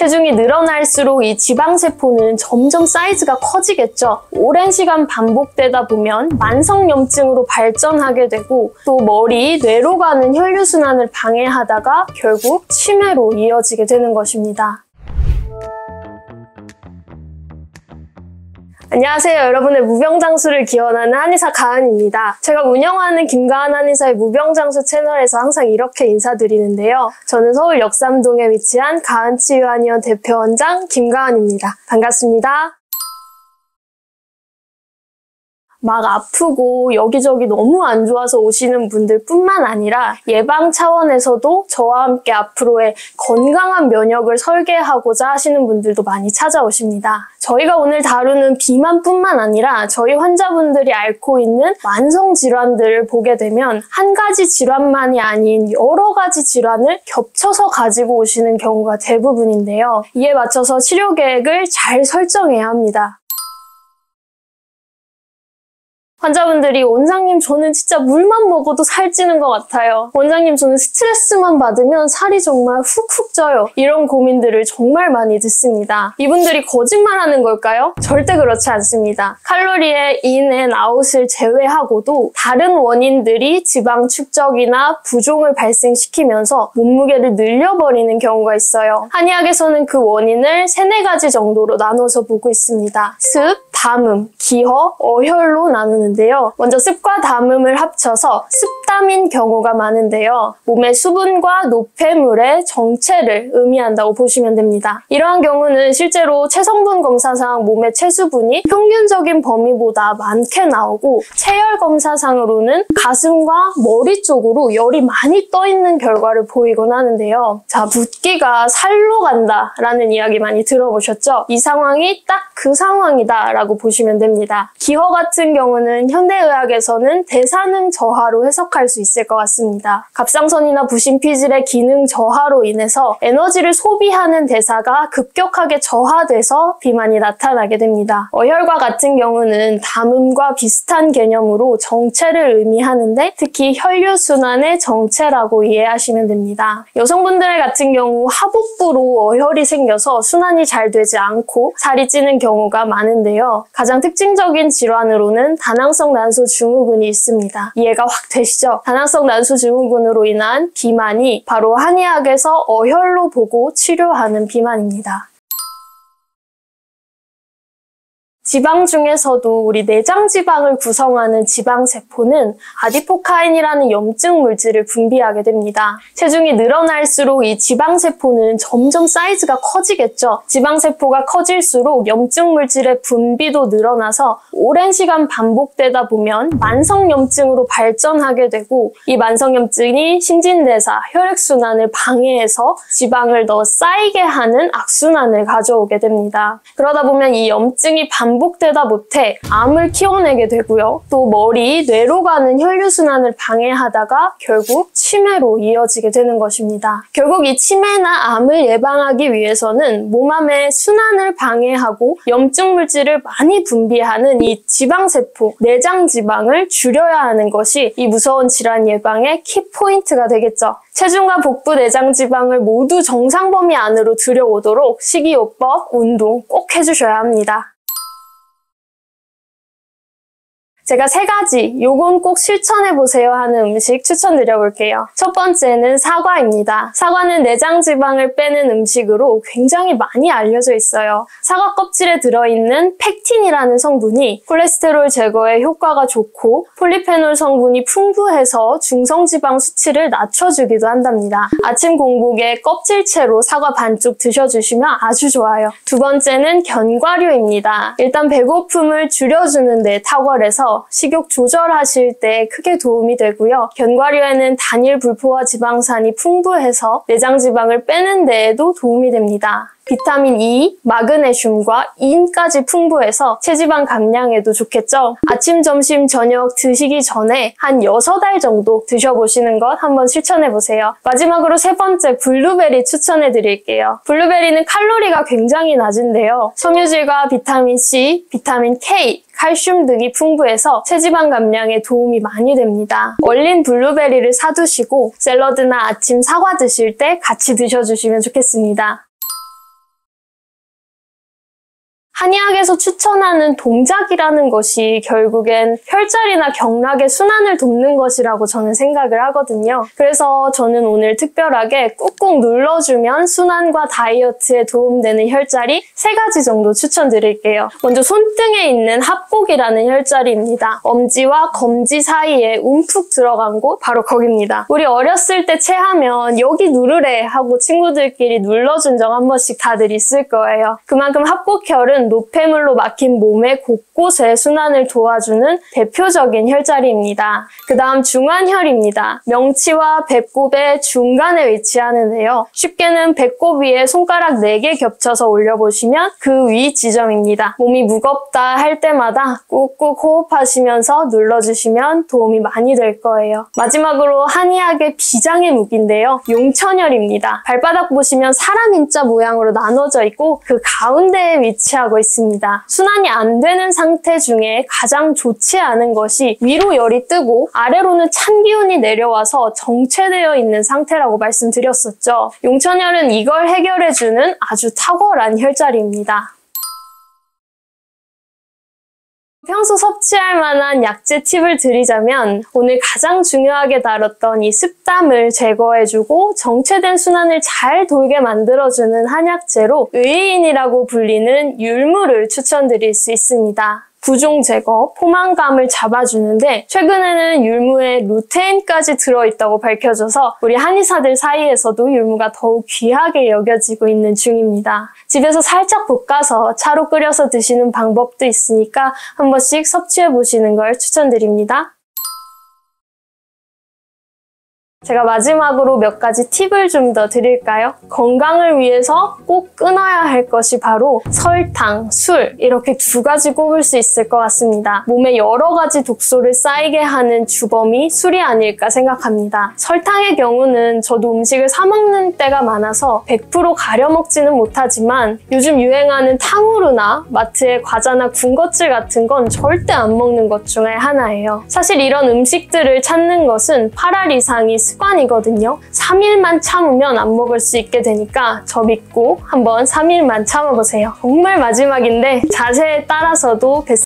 체중이 늘어날수록 이 지방세포는 점점 사이즈가 커지겠죠. 오랜 시간 반복되다 보면 만성염증으로 발전하게 되고 또 머리, 뇌로 가는 혈류순환을 방해하다가 결국 치매로 이어지게 되는 것입니다. 안녕하세요. 여러분의 무병장수를 기원하는 한의사 가은입니다. 제가 운영하는 김가은 한의사의 무병장수 채널에서 항상 이렇게 인사드리는데요. 저는 서울 역삼동에 위치한 가은치유한의원 대표원장 김가은입니다. 반갑습니다. 막 아프고 여기저기 너무 안 좋아서 오시는 분들 뿐만 아니라 예방 차원에서도 저와 함께 앞으로의 건강한 면역을 설계하고자 하시는 분들도 많이 찾아오십니다. 저희가 오늘 다루는 비만뿐만 아니라 저희 환자분들이 앓고 있는 만성 질환들을 보게 되면 한 가지 질환만이 아닌 여러 가지 질환을 겹쳐서 가지고 오시는 경우가 대부분인데요. 이에 맞춰서 치료 계획을 잘 설정해야 합니다. 환자분들이 원장님 저는 진짜 물만 먹어도 살찌는 것 같아요. 원장님 저는 스트레스만 받으면 살이 정말 훅훅 쪄요. 이런 고민들을 정말 많이 듣습니다. 이분들이 거짓말하는 걸까요? 절대 그렇지 않습니다. 칼로리의 인 앤 아웃을 제외하고도 다른 원인들이 지방 축적이나 부종을 발생시키면서 몸무게를 늘려버리는 경우가 있어요. 한의학에서는 그 원인을 3-4가지 정도로 나눠서 보고 있습니다. 습, 담음, 기허, 어혈로 나누는 먼저 습과 담음을 합쳐서 습담인 경우가 많은데요. 몸의 수분과 노폐물의 정체를 의미한다고 보시면 됩니다. 이러한 경우는 실제로 체성분 검사상 몸의 체수분이 평균적인 범위보다 많게 나오고 체열 검사상으로는 가슴과 머리 쪽으로 열이 많이 떠 있는 결과를 보이곤 하는데요. 자, 붓기가 살로 간다라는 이야기 많이 들어보셨죠? 이 상황이 딱 그 상황이다라고 보시면 됩니다. 기허 같은 경우는 현대의학에서는 대사능 저하로 해석할 수 있을 것 같습니다. 갑상선이나 부신피질의 기능 저하로 인해서 에너지를 소비하는 대사가 급격하게 저하돼서 비만이 나타나게 됩니다. 어혈과 같은 경우는 담음과 비슷한 개념으로 정체를 의미하는데 특히 혈류순환의 정체라고 이해하시면 됩니다. 여성분들 같은 경우 하복부로 어혈이 생겨서 순환이 잘 되지 않고 살이 찌는 경우가 많은데요. 가장 특징적인 질환으로는 다낭성 난소 증후군이 있습니다. 이해가 확 되시죠? 다낭성 난소 증후군으로 인한 비만이 바로 한의학에서 어혈로 보고 치료하는 비만입니다. 지방 중에서도 우리 내장 지방을 구성하는 지방세포는 아디포카인이라는 염증 물질을 분비하게 됩니다. 체중이 늘어날수록 이 지방세포는 점점 사이즈가 커지겠죠. 지방세포가 커질수록 염증 물질의 분비도 늘어나서 오랜 시간 반복되다 보면 만성염증으로 발전하게 되고 이 만성염증이 신진대사, 혈액순환을 방해해서 지방을 더 쌓이게 하는 악순환을 가져오게 됩니다. 그러다 보면 이 염증이 반복되다 못해 암을 키워내게 되고요. 또 머리, 뇌로 가는 혈류순환을 방해하다가 결국 치매로 이어지게 되는 것입니다. 결국 이 치매나 암을 예방하기 위해서는 몸암의 순환을 방해하고 염증 물질을 많이 분비하는 이 지방세포, 내장지방을 줄여야 하는 것이 이 무서운 질환 예방의 키포인트가 되겠죠. 체중과 복부 내장지방을 모두 정상 범위 안으로 들여오도록 식이요법, 운동 꼭 해주셔야 합니다. 제가 3가지 요건 꼭 실천해보세요 하는 음식 추천드려볼게요. 첫 번째는 사과입니다. 사과는 내장지방을 빼는 음식으로 굉장히 많이 알려져 있어요. 사과 껍질에 들어있는 펙틴이라는 성분이 콜레스테롤 제거에 효과가 좋고 폴리페놀 성분이 풍부해서 중성지방 수치를 낮춰주기도 한답니다. 아침 공복에 껍질채로 사과 반쪽 드셔주시면 아주 좋아요. 두 번째는 견과류입니다. 일단 배고픔을 줄여주는 데 탁월해서 식욕 조절하실 때 크게 도움이 되고요. 견과류에는 단일 불포화 지방산이 풍부해서 내장지방을 빼는 데에도 도움이 됩니다. 비타민 E, 마그네슘과 인까지 풍부해서 체지방 감량에도 좋겠죠? 아침, 점심, 저녁 드시기 전에 한 6알 정도 드셔보시는 것 한번 실천해보세요. 마지막으로 3번째 블루베리 추천해드릴게요. 블루베리는 칼로리가 굉장히 낮은데요. 섬유질과 비타민 C, 비타민 K, 칼슘 등이 풍부해서 체지방 감량에 도움이 많이 됩니다. 얼린 블루베리를 사두시고 샐러드나 아침 사과 드실 때 같이 드셔주시면 좋겠습니다. 한의학에서 추천하는 동작이라는 것이 결국엔 혈자리나 경락의 순환을 돕는 것이라고 저는 생각을 하거든요. 그래서 저는 오늘 특별하게 꾹꾹 눌러주면 순환과 다이어트에 도움되는 혈자리 3가지 정도 추천드릴게요. 먼저 손등에 있는 합곡이라는 혈자리입니다. 엄지와 검지 사이에 움푹 들어간 곳, 바로 거기입니다. 우리 어렸을 때 체하면 여기 누르래 하고 친구들끼리 눌러준 적 한 번씩 다들 있을 거예요. 그만큼 합곡혈은 노폐물로 막힌 몸의 곳곳에 순환을 도와주는 대표적인 혈자리입니다. 그 다음 중환혈입니다. 명치와 배꼽의 중간에 위치하는데요. 쉽게는 배꼽 위에 손가락 4개 겹쳐서 올려보시면 그 위 지점입니다. 몸이 무겁다 할 때마다 꾹꾹 호흡하시면서 눌러주시면 도움이 많이 될 거예요. 마지막으로 한의학의 비장의 무기인데요. 용천혈입니다. 발바닥 보시면 사람 인자 모양으로 나눠져 있고 그 가운데에 위치하고 있습니다. 순환이 안 되는 상태 중에 가장 좋지 않은 것이 위로 열이 뜨고 아래로는 찬 기운이 내려와서 정체되어 있는 상태라고 말씀드렸었죠. 용천혈은 이걸 해결해주는 아주 탁월한 혈자리입니다. 평소 섭취할 만한 약재 팁을 드리자면 오늘 가장 중요하게 다뤘던 이 습담을 제거해주고 정체된 순환을 잘 돌게 만들어주는 한약재로 의인이라고 불리는 율무를 추천드릴 수 있습니다. 부종 제거, 포만감을 잡아주는데 최근에는 율무에 루테인까지 들어있다고 밝혀져서 우리 한의사들 사이에서도 율무가 더욱 귀하게 여겨지고 있는 중입니다. 집에서 살짝 볶아서 차로 끓여서 드시는 방법도 있으니까 한 번씩 섭취해보시는 걸 추천드립니다. 제가 마지막으로 몇 가지 팁을 좀 더 드릴까요? 건강을 위해서 꼭 끊어야 할 것이 바로 설탕, 술 이렇게 2가지 꼽을 수 있을 것 같습니다. 몸에 여러 가지 독소를 쌓이게 하는 주범이 술이 아닐까 생각합니다. 설탕의 경우는 저도 음식을 사 먹는 때가 많아서 100% 가려 먹지는 못하지만 요즘 유행하는 탕후루나 마트의 과자나 군것질 같은 건 절대 안 먹는 것 중에 하나예요. 사실 이런 음식들을 찾는 것은 8알 이상이 습관이거든요. 3일만 참으면 안 먹을 수 있게 되니까 저 믿고 한번 3일만 참아보세요. 정말 마지막인데 자세에 따라서도